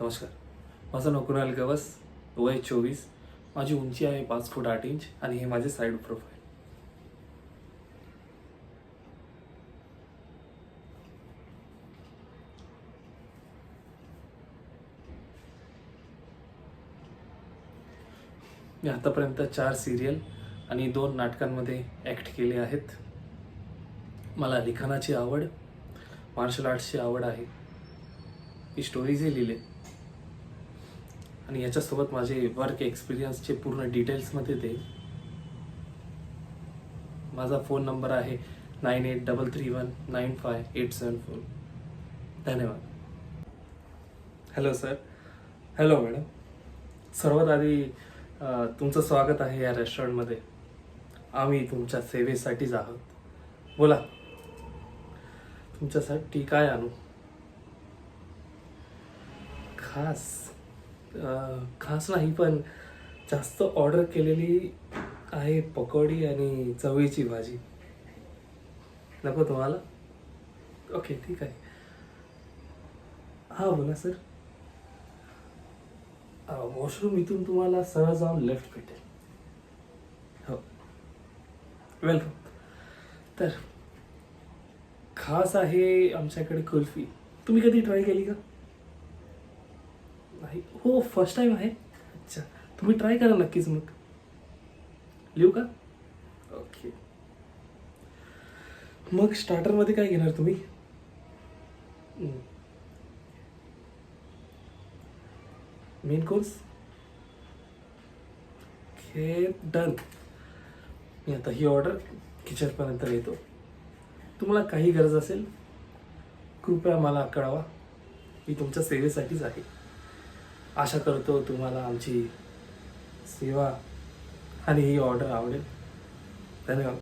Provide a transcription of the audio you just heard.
नमस्कार. माझं नाव कुणाल गवस, वय 24. माझी उंची आहे 5 फूट 8 इंच आणि हे माझे साईड प्रोफाईल. मी आतापर्यंत 4 सिरियल आणि 2 नाटकांमध्ये ॲक्ट केले आहेत. मला लिखाणाची आवड, मार्शल आर्ट्सची आवड आहे. मी स्टोरीजही लिहिले आणि याच्यासोबत माझे वर्क एक्सपिरियन्सचे पूर्ण डिटेल्समध्ये देईल. माझा फोन नंबर आहे 9833195874. धन्यवाद. Hello sir. Hello madam. सर्वात आधी तुमचं स्वागत आहे या रेस्टॉरंटमध्ये. आम्ही तुमच्या सेवेसाठीच आहोत. बोला, तुमच्यासाठी काय आणू? खास खास नाही, पण जास्त ऑर्डर केलेली आहे पकोडी आणि चवळीची भाजी. नको तुम्हाला? ओके, ठीक आहे. हां, बोला सर. वॉशरूम इथून तुम्हाला सरळ जाऊन लेफ्ट भेटेल. हो, वेलकम. तर खास आहे आमच्याकडे कुल्फी. तुम्ही कधी ट्राय केली का? नाही. हो, फर्स्ट टाइम आहे. अच्छा, तुम्ही ट्राय करा नक्कीच. मग लिहू का? ओके. मग स्टार्टरमध्ये काय घेणार तुम्ही? Main course? Okay, done. मी आता ही ऑर्डर किचनपर्यंत येतो. तुम्हाला काही गरज असेल कृपया मला कळवा. मी तुमच्या सेवेसाठीच आहे. आशा करतो तुम्हाला आमची सेवा आणि ही ऑर्डर आवडेल. धन्यवाद.